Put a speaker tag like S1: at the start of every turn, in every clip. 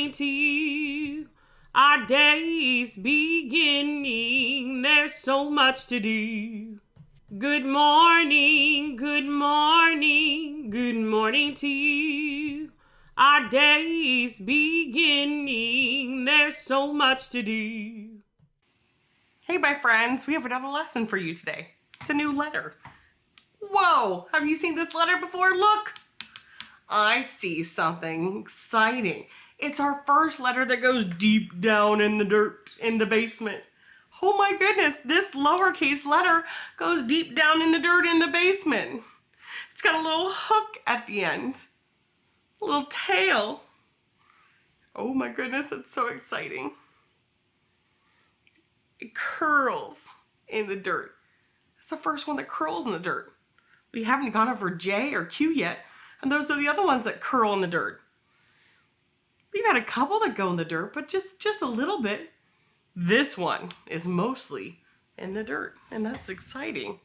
S1: morning to you. Our day's beginning. There's so much to do. Good morning, good morning, good morning to you. Our day's beginning. There's so much to do. Hey, my friends, we have another lesson for you today. It's a new letter. Whoa, have you seen this letter before? Look, I see something exciting. It's our first letter that goes deep down in the dirt, in the basement. Oh my goodness, this lowercase letter goes deep down in the dirt in the basement. It's got a little hook at the end, a little tail. Oh my goodness, it's so exciting. It curls in the dirt. It's the first one that curls in the dirt. We haven't gone over J or Q yet, and those are the other ones that curl in the dirt. We've had a couple that go in the dirt, but just a little bit. This one is mostly in the dirt, and that's exciting.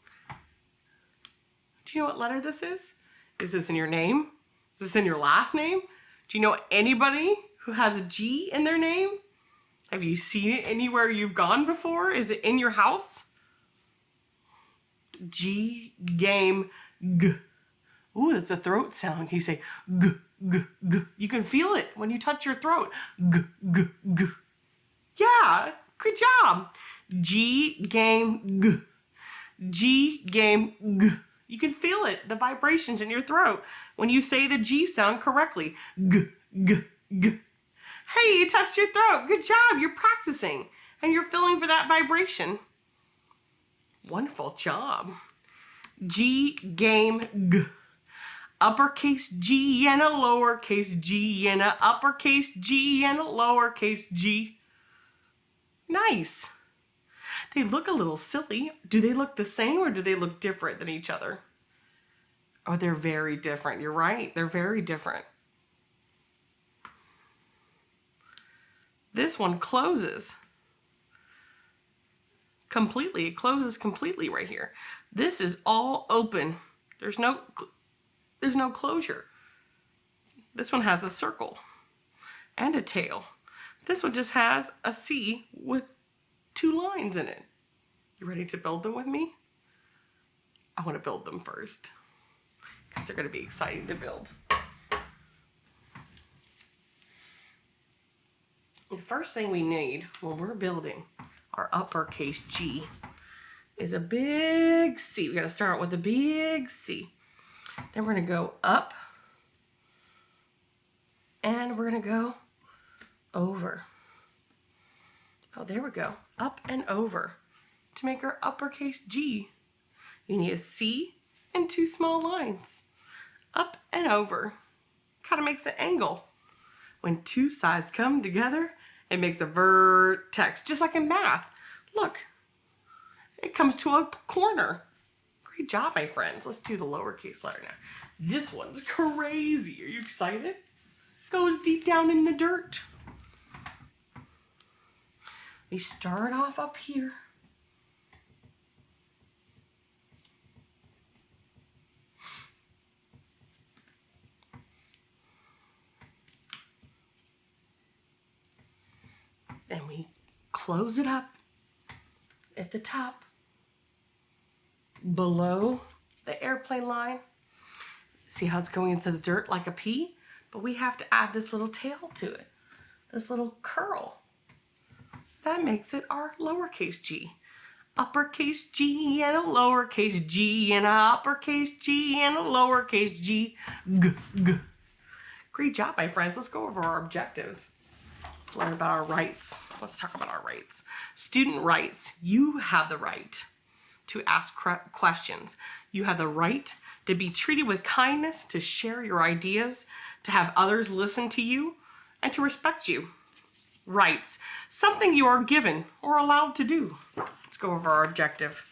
S1: Do you know what letter this is? Is this in your name? Is this in your last name? Do you know anybody who has a G in their name? Have you seen it anywhere you've gone before? Is it in your house? G, game, G. Ooh, that's a throat sound. You say G, G, G. You can feel it when you touch your throat. G, G, G. Yeah, good job. G, game, G. G, game, G. You can feel it, the vibrations in your throat when you say the G sound correctly. G, G, G. Hey, you touched your throat. Good job. You're practicing and you're feeling for that vibration. Wonderful job. G, game, G. Uppercase G and a lowercase g and a uppercase G and a lowercase g. Nice. They look a little silly. Do they look the same or do they look different than each other? Oh, they're very different. You're right. They're very different. This one closes completely. It closes completely right here. This is all open. There's no closure. This one has a circle and a tail. This one just has a C with 2 lines in it. You ready to build them with me? I want to build them first because they're going to be exciting to build. The first thing we need when we're building our uppercase G is a big C. We got to start out with a big C. Then we're going to go up and we're going to go over. Oh, there we go. Up and over. To make our uppercase G, you need a C and 2 small lines. Up and over. Kind of makes an angle. When 2 sides come together, it makes a vertex, just like in math. Look, it comes to a corner. Great job, my friends. Let's do the lowercase letter now. This one's crazy. Are you excited? Goes deep down in the dirt. We start off up here. Then we close it up at the top, below the airplane line. See how it's going into the dirt like a P? But we have to add this little tail to it, this little curl. That makes it our lowercase g. Uppercase G and a lowercase g and a uppercase G and a lowercase g. G, g. Great job, my friends. Let's go over our objectives. Let's learn about our rights. Let's talk about our rights. Student rights. You have the right to ask questions. You have the right to be treated with kindness, to share your ideas, to have others listen to you, and to respect you. Rights. Something you are given or allowed to do. Let's go over our objective.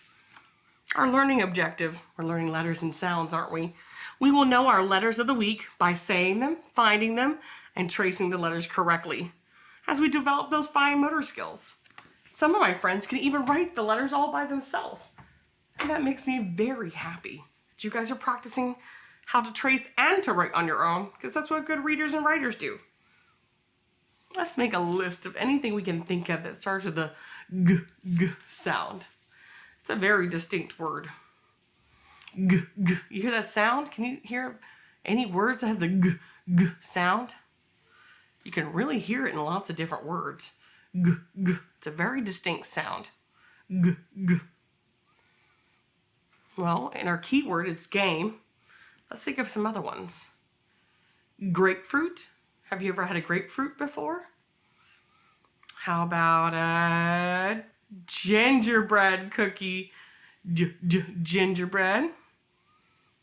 S1: Our learning objective. We're learning letters and sounds, aren't we? We will know our letters of the week by saying them, finding them, and tracing the letters correctly as we develop those fine motor skills. Some of my friends can even write the letters all by themselves. And that makes me very happy that you guys are practicing how to trace and to write on your own, because that's what good readers and writers do. Let's make a list of anything we can think of that starts with the g sound. It's a very distinct word. G. You hear that sound? Can you hear any words that have the g sound? You can really hear it in lots of different words. G. It's a very distinct sound. G. Well, in our keyword, it's game. Let's think of some other ones. Grapefruit. Have you ever had a grapefruit before? How about a gingerbread cookie? Gingerbread.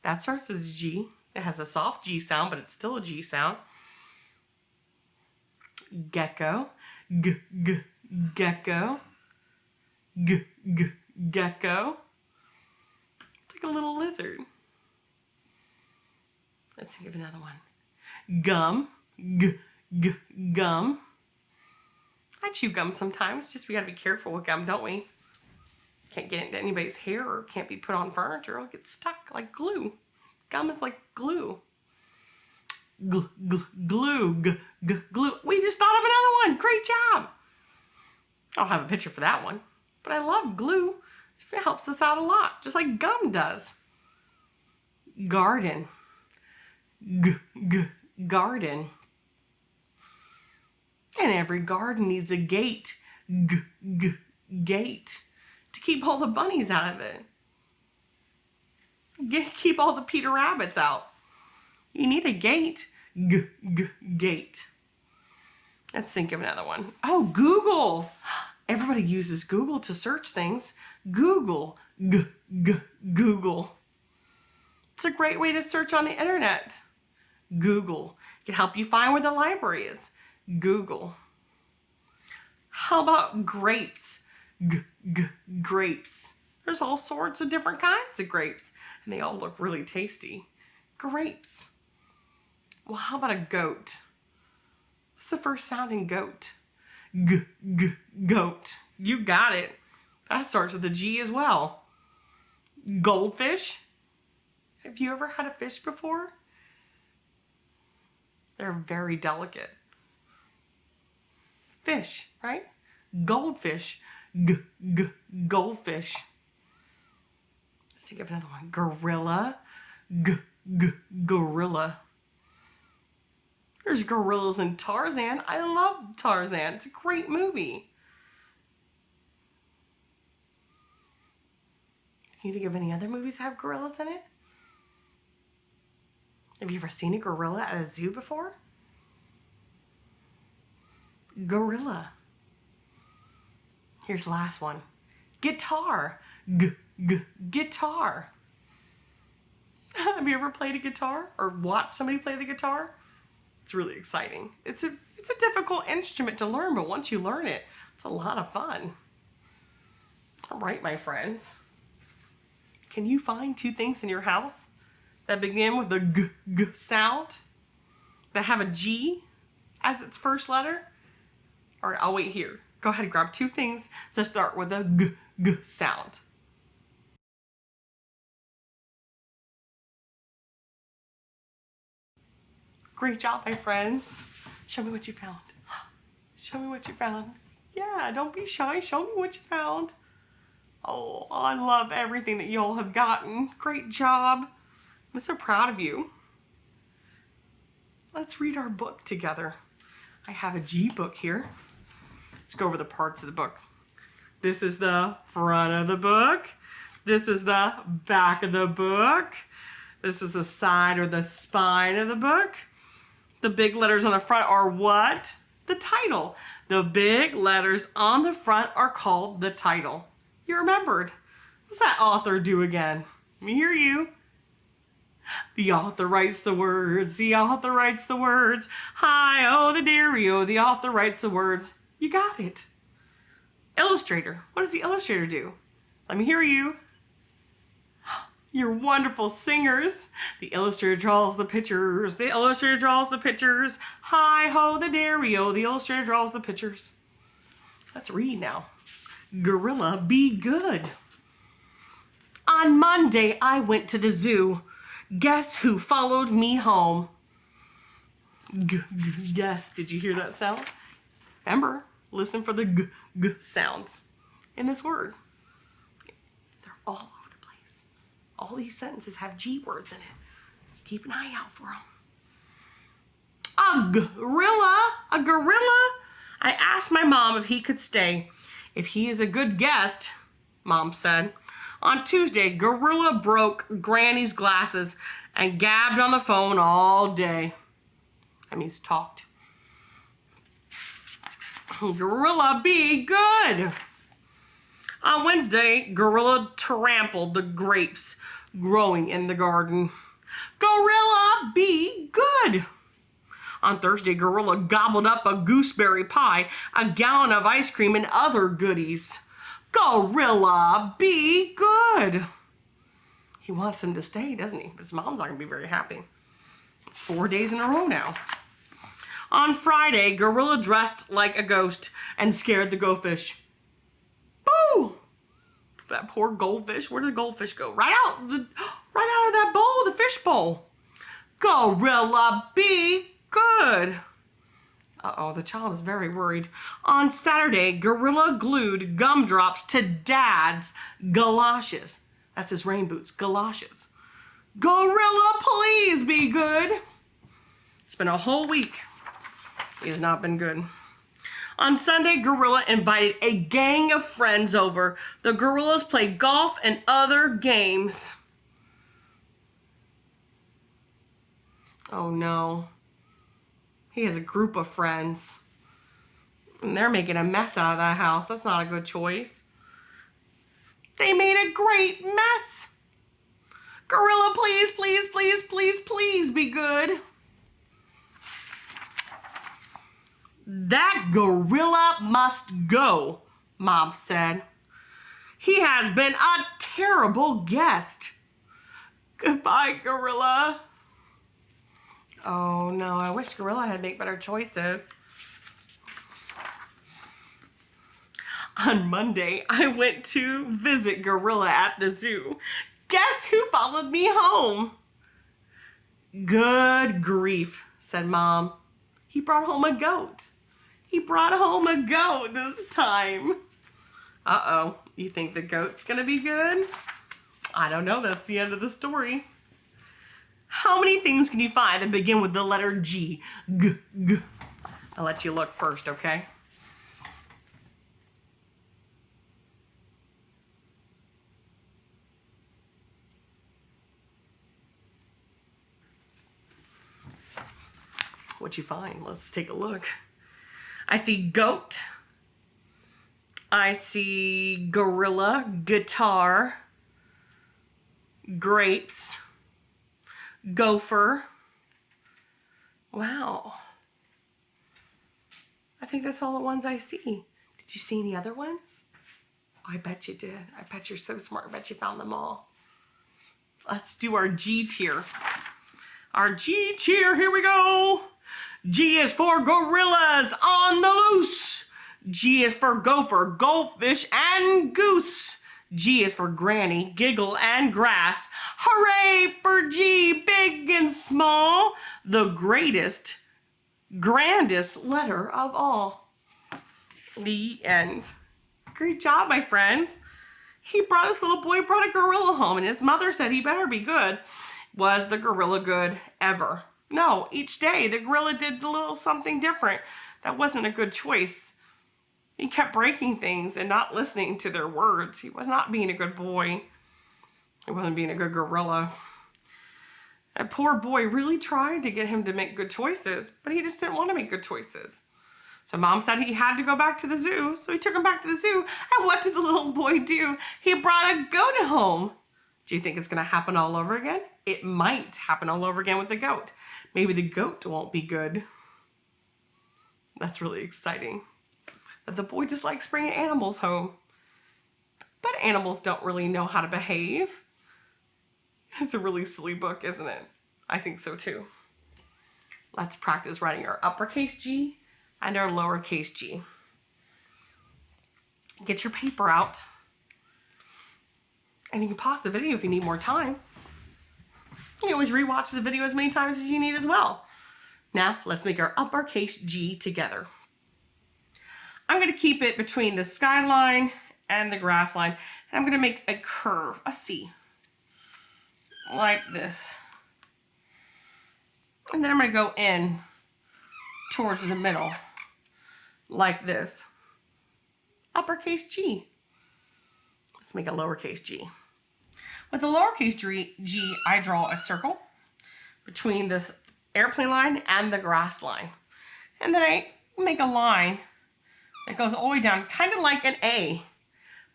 S1: That starts with a G. It has a soft G sound, but it's still a G sound. Gecko. Gecko. Gecko. It's like a little lizard. Let's think of another one. Gum. Gum. I chew gum sometimes. Just we gotta be careful with gum, don't we? Can't get into anybody's hair or can't be put on furniture. It'll get stuck like glue. Gum is like glue. Glue. Glue. We just thought of another one. Great job. I don't have a picture for that one, but I love glue. It helps us out a lot, just like gum does. Garden. Garden. And every garden needs a gate. Gate. To keep all the bunnies out of it. Keep all the Peter Rabbits out. You need a gate. Gate. Let's think of another one. Oh, Google. Everybody uses Google to search things. Google. Google. It's a great way to search on the internet. Google. It can help you find where the library is. Google. How about grapes? Grapes. There's all sorts of different kinds of grapes, and they all look really tasty. Grapes. Well, how about a goat? What's the first sound in goat? Goat. You got it. That starts with a G as well. Goldfish. Have you ever had a fish before? They're very delicate. Fish, right? Goldfish. Goldfish. Let's think of another one. Gorilla. Gorilla. There's gorillas in Tarzan. I love Tarzan. It's a great movie. Can you think of any other movies that have gorillas in it? Have you ever seen a gorilla at a zoo before? Gorilla. Here's the last one. Guitar. Guitar. Have you ever played a guitar or watched somebody play the guitar? It's really exciting. It's a difficult instrument to learn, but once you learn it, it's a lot of fun. All right, my friends. Can you find two things in your house that begin with the g sound, that have a G as its first letter? All right, I'll wait here. Go ahead and grab two things that start with a g sound. Great job, my friends. Show me what you found. Show me what you found. Yeah, don't be shy. Show me what you found. Oh, I love everything that y'all have gotten. Great job. I'm so proud of you. Let's read our book together. I have a G book here. Let's go over the parts of the book. This is the front of the book. This is the back of the book. This is the side or the spine of the book. The big letters on the front are what? The title. The big letters on the front are called the title. You remembered. What's that author do again? Let me hear you. The author writes the words. The author writes the words. Hi-oh, the dearie-o. The author writes the words. You got it. Illustrator. What does the illustrator do? Let me hear you. You're wonderful singers. The illustrator draws the pictures. The illustrator draws the pictures. Hi-ho, the dearie-o. The illustrator draws the pictures. Let's read now. Gorilla, be good. On Monday, I went to the zoo. Guess who followed me home? Guess. Did you hear that sound? Remember, listen for the g sounds in this word. They're all over the place. All these sentences have G words in it. Keep an eye out for them. A gorilla? A gorilla? I asked my mom if he could stay. If he is a good guest, Mom said. On Tuesday, Gorilla broke Granny's glasses and gabbed on the phone all day. That means talked. Gorilla, be good. On Wednesday, Gorilla trampled the grapes growing in the garden. Gorilla, be good. On Thursday, Gorilla gobbled up a gooseberry pie, a gallon of ice cream, and other goodies. Gorilla, be good. He wants him to stay, doesn't he? But his mom's not going to be very happy. It's 4 days in a row now. On Friday, Gorilla dressed like a ghost and scared the goldfish. Boo! That poor goldfish. Where did the goldfish go? Right out of that bowl, the fish bowl. Gorilla, be good. Uh-oh, the child is very worried. On Saturday, Gorilla glued gumdrops to Dad's galoshes. That's his rain boots, galoshes. Gorilla, please be good. It's been a whole week. He has not been good. On Sunday, Gorilla invited a gang of friends over. The gorillas played golf and other games. Oh no. He has a group of friends. And they're making a mess out of that house. That's not a good choice. They made a great mess. Gorilla, please, please, please, please, please be good. That gorilla must go, Mom said. He has been a terrible guest. Goodbye, Gorilla. Oh no, I wish Gorilla had made better choices. On Monday, I went to visit Gorilla at the zoo. Guess who followed me home? Good grief, said Mom. He brought home a goat. He brought home a goat this time. Uh-oh, you think the goat's gonna be good? I don't know, that's the end of the story. How many things can you find that begin with the letter G? G, G. I'll let you look first, okay? What you find? Let's take a look. I see goat. I see gorilla, guitar, grapes, gopher. Wow. I think that's all the ones I see. Did you see any other ones? Oh, I bet you did. I bet you're so smart. I bet you found them all. Let's do our G tier. Our G tier, here we go. G is for gorillas on the loose. G is for gopher, goldfish, and goose. G is for granny, giggle, and grass. Hooray for G, big and small. The greatest, grandest letter of all. The end. Great job, my friends. This little boy brought a gorilla home, and his mother said he better be good. Was the gorilla good ever? No, each day the gorilla did a little something different. That wasn't a good choice. He kept breaking things and not listening to their words. He was not being a good boy. He wasn't being a good gorilla. That poor boy really tried to get him to make good choices, but he just didn't want to make good choices. So Mom said he had to go back to the zoo, so he took him back to the zoo. And what did the little boy do? He brought a goat home. Do you think it's going to happen all over again? It might happen all over again with the goat. Maybe the goat won't be good. That's really exciting. That the boy just likes bringing animals home. But animals don't really know how to behave. It's a really silly book, isn't it? I think so too. Let's practice writing our uppercase G and our lowercase g. Get your paper out. And you can pause the video if you need more time. You can always rewatch the video as many times as you need as well. Now, let's make our uppercase G together. I'm going to keep it between the skyline and the grass line. And I'm going to make a curve, a C, like this. And then I'm going to go in towards the middle, like this. Uppercase G. Let's make a lowercase g. With the lowercase g, I draw a circle between this airplane line and the grass line. And then I make a line that goes all the way down, kind of like an A.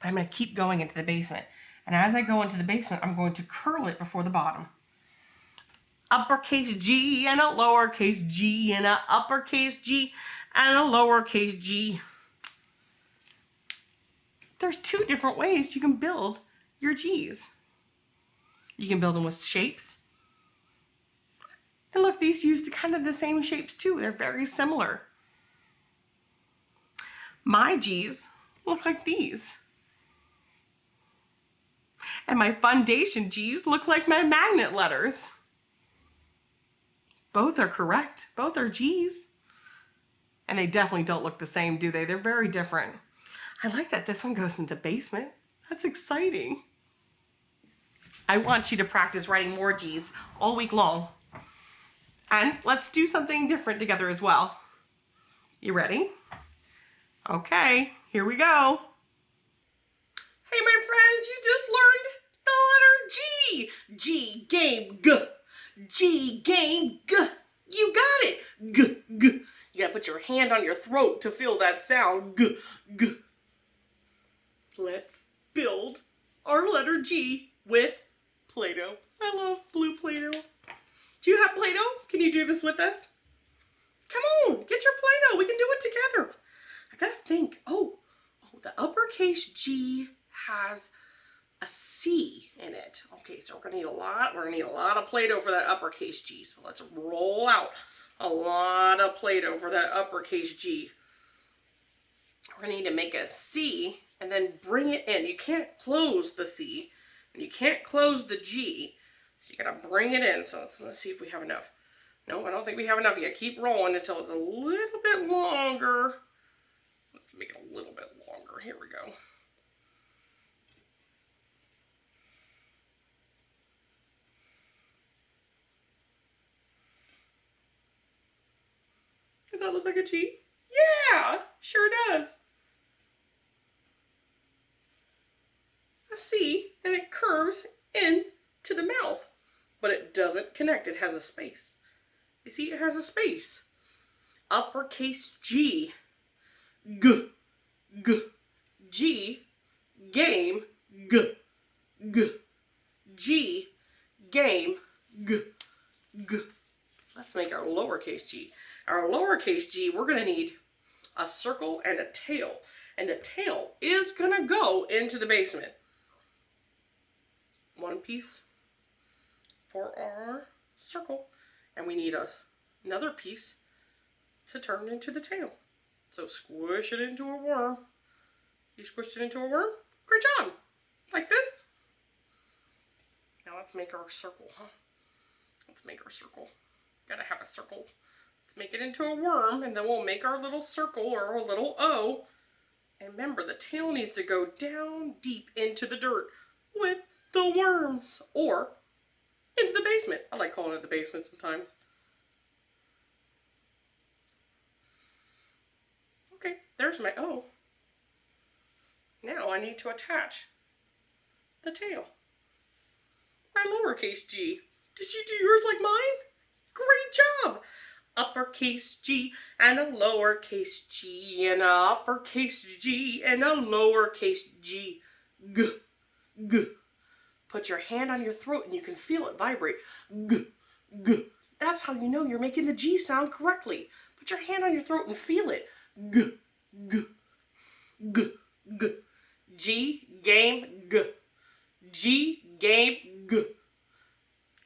S1: But I'm going to keep going into the basement. And as I go into the basement, I'm going to curl it before the bottom. Uppercase G and a lowercase g and a uppercase G and a lowercase g. There's two different ways you can build your G's. You can build them with shapes. And look, these use kind of the same shapes too. They're very similar. My G's look like these. And my foundation G's look like my magnet letters. Both are correct. Both are G's. And they definitely don't look the same, do they? They're very different. I like that this one goes in the basement. That's exciting. I want you to practice writing more G's all week long. And let's do something different together as well. You ready? Okay, here we go. Hey, my friends, you just learned the letter G. G, game, G. G, game, G. You got it. G, G. You gotta put your hand on your throat to feel that sound. G, G. Let's build our letter G with Play-Doh. I love blue Play-Doh. Do you have Play-Doh? Can you do this with us? Come on, get your Play-Doh. We can do it together. I gotta think. Oh, the uppercase G has a C in it. Okay, so we're gonna need a lot. We're gonna need a lot of Play-Doh for that uppercase G. So let's roll out a lot of Play-Doh for that uppercase G. We're gonna need to make a C and then bring it in. You can't close the C and you can't close the G. So you gotta bring it in. So let's see if we have enough. No, I don't think we have enough yet. Keep rolling until it's a little bit longer. Let's make it a little bit longer. Here we go. Does that look like a G? Yeah, sure does. A C, and it curves in to the mouth, but it doesn't connect. It has a space. You see, it has a space. Uppercase G, G, G, G, game, G, G, G, game, G, G. Let's make our lowercase g. Our lowercase g, we're going to need a circle and a tail. And the tail is going to go into the basement. One piece for our circle. And we need another piece to turn into the tail. So squish it into a worm. You squished it into a worm? Great job. Like this. Now let's make our circle, huh? Let's make our circle. Gotta have a circle. Let's make it into a worm, and then we'll make our little circle or a little O. And remember, the tail needs to go down deep into the dirt with the worms, or into the basement. I like calling it the basement sometimes. Okay, there's my O. Now I need to attach the tail. My lowercase g. Did you do yours like mine? Great job! Uppercase G and a lowercase g and a uppercase G and a lowercase g. G, G. Put your hand on your throat and you can feel it vibrate. G, G. That's how you know you're making the G sound correctly. Put your hand on your throat and feel it. G, G, G, G. G, game, G. G, game, G.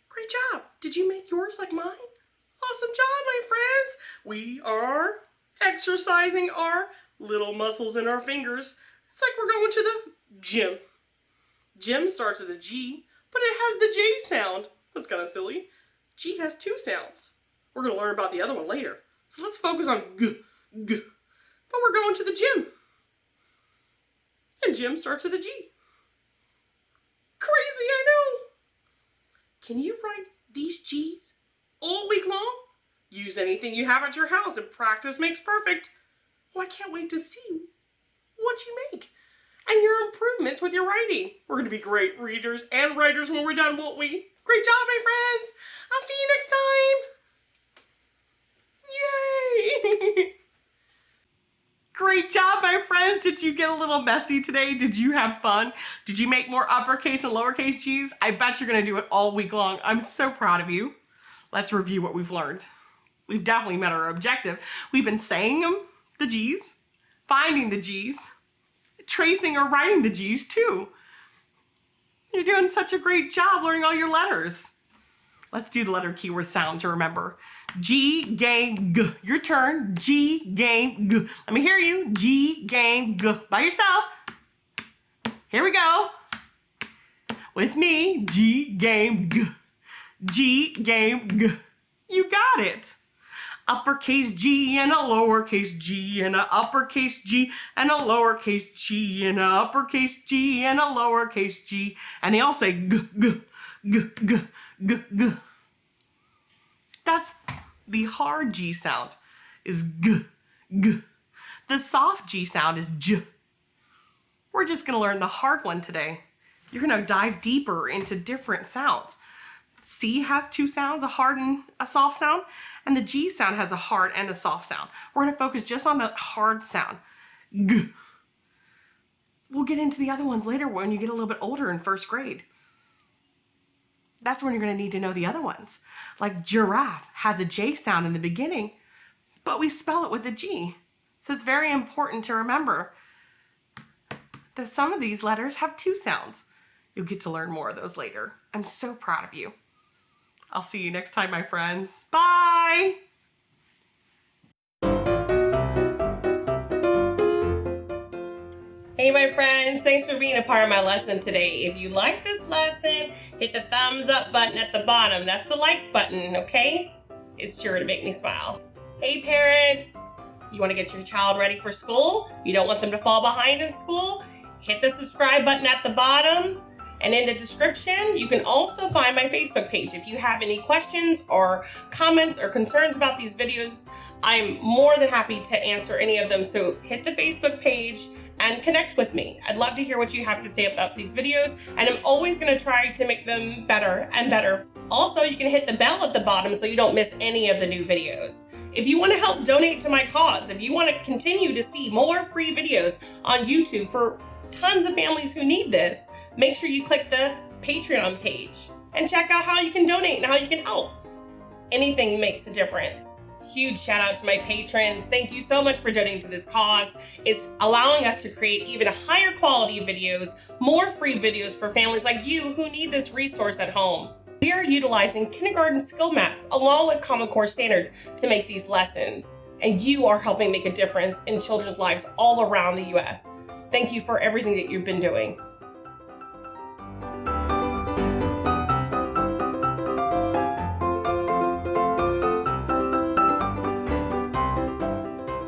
S1: Great job. Did you make yours like mine? Awesome job, my friends. We are exercising our little muscles in our fingers. It's like we're going to the gym. Gym starts with a G, but it has the J sound. That's kind of silly. G has two sounds. We're going to learn about the other one later. So let's focus on G, G. but we're going to the gym. And gym starts with a G. Crazy, I know. Can you write these G's all week long? Use anything you have at your house, and practice makes perfect. Well, I can't wait to see what you make and your improvements with your writing. We're going to be great readers and writers when we're done, won't we? Great job, my friends. I'll see you next time. Yay! Great job, my friends. Did you get a little messy today? Did you have fun? Did you make more uppercase and lowercase G's? I bet you're going to do it all week long. I'm so proud of you. Let's review what we've learned. We've definitely met our objective. We've been saying them, the G's, finding the G's, tracing or writing the G's too. You're doing such a great job learning all your letters. Let's do the letter keyword sound to remember. G, game, G. Your turn. G, game, G. Let me hear you. G, game, G. By yourself. Here we go. With me. G, game, G. G, game, G. You got it. Uppercase G and a lowercase G and a uppercase G and a lowercase G and a uppercase G and a lowercase G. And they all say G, G, G, G, G, G. That's the hard G sound is G, G. The soft G sound is J. We're just going to learn the hard one today. You're going to dive deeper into different sounds. C has two sounds, a hard and a soft sound, and the G sound has a hard and a soft sound. We're going to focus just on the hard sound. G. We'll get into the other ones later when you get a little bit older in first grade. That's when you're going to need to know the other ones. Like giraffe has a J sound in the beginning, but we spell it with a G. So it's very important to remember that some of these letters have two sounds. You'll get to learn more of those later. I'm so proud of you. I'll see you next time, my friends. Bye! Hey, my friends. Thanks for being a part of my lesson today. If you like this lesson, hit the thumbs up button at the bottom. That's the like button, okay? It's sure to make me smile. Hey, parents. You want to get your child ready for school? You don't want them to fall behind in school? Hit the subscribe button at the bottom. And in the description, you can also find my Facebook page. If you have any questions or comments or concerns about these videos, I'm more than happy to answer any of them. So hit the Facebook page and connect with me. I'd love to hear what you have to say about these videos, and I'm always going to try to make them better and better. Also, you can hit the bell at the bottom so you don't miss any of the new videos. If you want to help donate to my cause, if you want to continue to see more free videos on YouTube for tons of families who need this, make sure you click the Patreon page and check out how you can donate and how you can help. Anything makes a difference. Huge shout out to my patrons. Thank you so much for donating to this cause. It's allowing us to create even higher quality videos, more free videos for families like you who need this resource at home. We are utilizing kindergarten skill maps along with Common Core standards to make these lessons. And you are helping make a difference in children's lives all around the US. Thank you for everything that you've been doing.